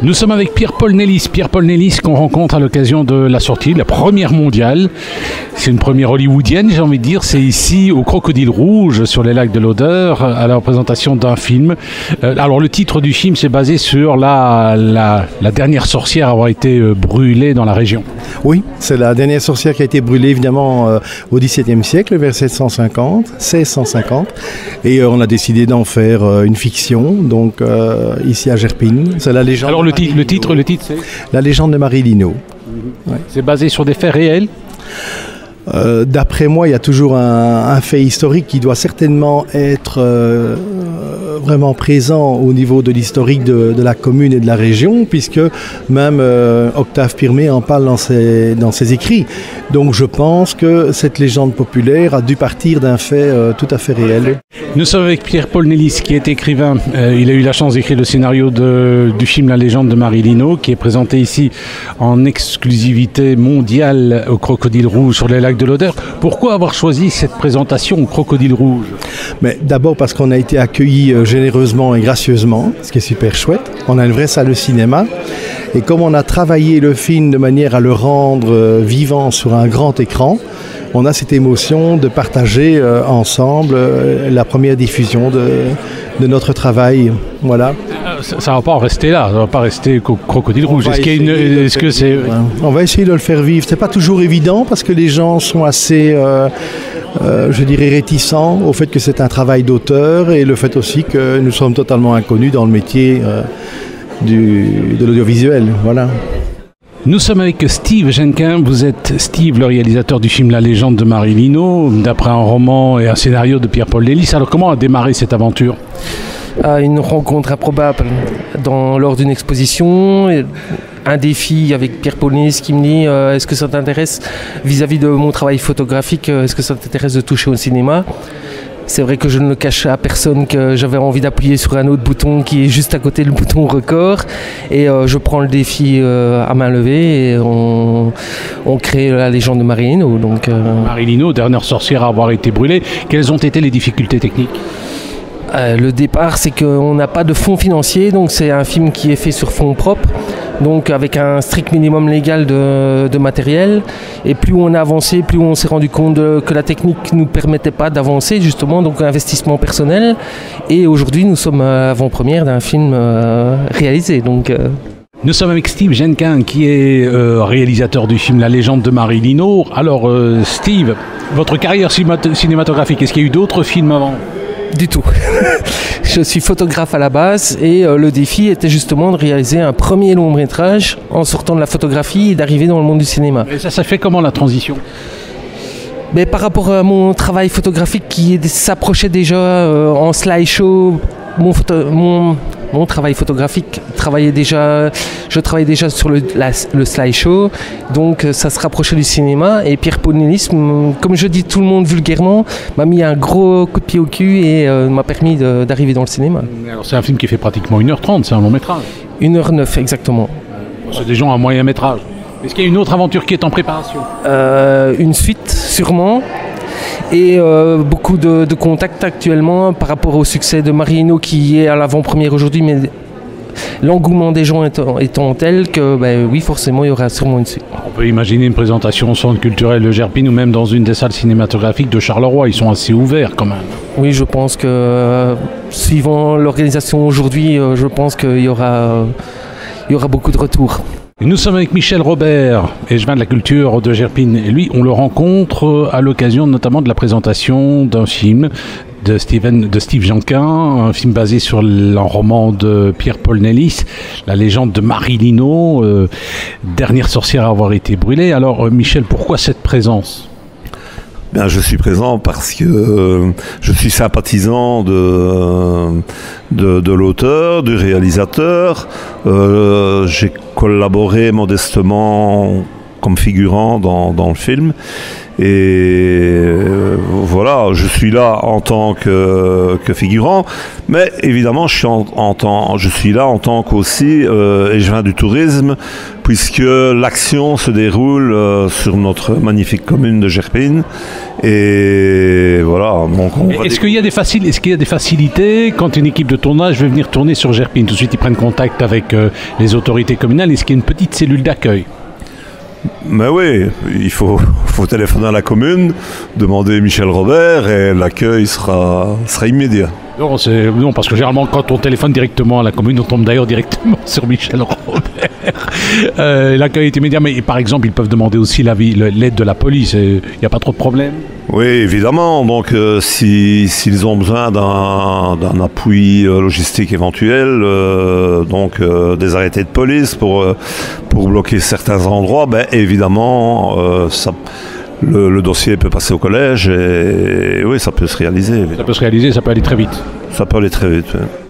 Nous sommes avec Pierre-Paul Nellis. Pierre-Paul Nellis qu'on rencontre à l'occasion de la sortie, la première mondiale. C'est une première hollywoodienne, j'ai envie de dire. C'est ici au Crocodile Rouge, sur les lacs de l'Odeur, à la représentation d'un film. Alors le titre du film, c'est basé sur la dernière sorcière à avoir été brûlée dans la région. Oui, c'est la dernière sorcière qui a été brûlée évidemment au XVIIe siècle, vers 1650. Et on a décidé d'en faire une fiction, donc ici à Gerpine. C'est la légende. Alors le titre c'est La légende de Marie Lino. Ouais. C'est basé sur des faits réels. D'après moi, il y a toujours un fait historique qui doit certainement être vraiment présent au niveau de l'historique de la commune et de la région, puisque même Octave Pirmé en parle dans ses écrits. Donc je pense que cette légende populaire a dû partir d'un fait tout à fait réel. Nous sommes avec Pierre-Paul Nellis, qui est écrivain. Il a eu la chance d'écrire le scénario du film La légende de Marie Lino, qui est présenté ici en exclusivité mondiale au Crocodile Rouge sur les lacs de l'Odeur. Pourquoi avoir choisi cette présentation au Crocodile Rouge? Mais d'abord parce qu'on a été accueillis généreusement et gracieusement, ce qui est super chouette. On a une vraie salle de cinéma. Et comme on a travaillé le film de manière à le rendre vivant sur un grand écran, on a cette émotion de partager ensemble la première diffusion de notre travail. Voilà. Ça ne va pas en rester là, ça ne va pas rester qu'au Crocodile Rouge. Est-ce que c'est... On va essayer de le faire vivre. Ce n'est pas toujours évident parce que les gens sont assez, je dirais, réticents au fait que c'est un travail d'auteur et le fait aussi que nous sommes totalement inconnus dans le métier de l'audiovisuel. Voilà. Nous sommes avec Steve Jenkin. Vous êtes Steve, le réalisateur du film La légende de Marie Lino, d'après un roman et un scénario de Pierre-Paul Nellis. Alors comment a démarré cette aventure ? Une rencontre improbable lors d'une exposition, un défi avec Pierre-Paul Nellis qui me dit est-ce que ça t'intéresse vis-à-vis de mon travail photographique, est-ce que ça t'intéresse de toucher au cinéma ? C'est vrai que je ne le cache à personne que j'avais envie d'appuyer sur un autre bouton qui est juste à côté du bouton record et je prends le défi à main levée et on crée La légende de Marie Lino. Marie Lino, dernière sorcière à avoir été brûlée. Quelles ont été les difficultés techniques ? Le départ, c'est qu'on n'a pas de fonds financiers, donc c'est un film qui est fait sur fonds propres, donc avec un strict minimum légal de matériel. Et plus on a avancé, plus on s'est rendu compte que la technique ne nous permettait pas d'avancer, justement, donc investissement personnel. Et aujourd'hui, nous sommes à avant-première d'un film réalisé. Nous sommes avec Steve Jenkin, qui est réalisateur du film La légende de Marie Lino. Alors, Steve, votre carrière cinématographique, est-ce qu'il y a eu d'autres films avant ? Du tout. Je suis photographe à la base et le défi était justement de réaliser un premier long métrage en sortant de la photographie et d'arriver dans le monde du cinéma. Et ça fait comment la transition ? Mais par rapport à mon travail photographique qui s'approchait déjà en slideshow, mon travail photographique je travaillais déjà sur le slideshow, donc ça se rapprochait du cinéma et Pierre-Paul Nellis, comme je dis tout le monde vulgairement, m'a mis un gros coup de pied au cul et m'a permis d'arriver dans le cinéma. Alors c'est un film qui fait pratiquement 1h30, c'est un long métrage. 1h09 exactement. C'est des gens à moyen métrage. Est-ce qu'il y a une autre aventure qui est en préparation ? Une suite sûrement. Et beaucoup de contacts actuellement par rapport au succès de Marie Lino qui est à l'avant-première aujourd'hui, mais l'engouement des gens étant tel que oui, forcément il y aura sûrement une suite. On peut imaginer une présentation au centre culturel de Gerpine ou même dans une des salles cinématographiques de Charleroi, ils sont assez ouverts quand même. Oui, je pense que suivant l'organisation aujourd'hui, je pense qu'il y aura beaucoup de retours. Nous sommes avec Michel Robert, échevin de la culture de Gerpine. Et lui, on le rencontre à l'occasion notamment de la présentation d'un film de Steve Jenkin, un film basé sur un roman de Pierre-Paul Nellis, La légende de Marie Lino, dernière sorcière à avoir été brûlée. Alors Michel, pourquoi cette présence ? Bien, je suis présent parce que je suis sympathisant de l'auteur, du réalisateur. J'ai collaboré modestement comme figurant dans le film. Et voilà, je suis là en tant que figurant, mais évidemment je suis là en tant qu'aussi échevin du tourisme, puisque l'action se déroule sur notre magnifique commune de Gerpine. Et voilà. Est-ce qu'il y a des facilités quand une équipe de tournage veut venir tourner sur Gerpine? Tout de suite, ils prennent contact avec les autorités communales. Est-ce qu'il y a une petite cellule d'accueil? Mais oui, il faut téléphoner à la commune, demander Michel Robert et l'accueil sera immédiat. Non, parce que généralement, quand on téléphone directement à la commune, on tombe d'ailleurs directement sur Michel Robert. L'accueil est immédiat, mais par exemple, ils peuvent demander aussi l'aide de la police. Il n'y a pas trop de problème? Oui, évidemment. Donc, s'ils ont besoin d'un appui logistique éventuel, des arrêtés de police pour bloquer certains endroits, ben évidemment, le dossier peut passer au collège et oui, ça peut se réaliser. Ça peut se réaliser, ça peut aller très vite. Ça peut aller très vite, oui.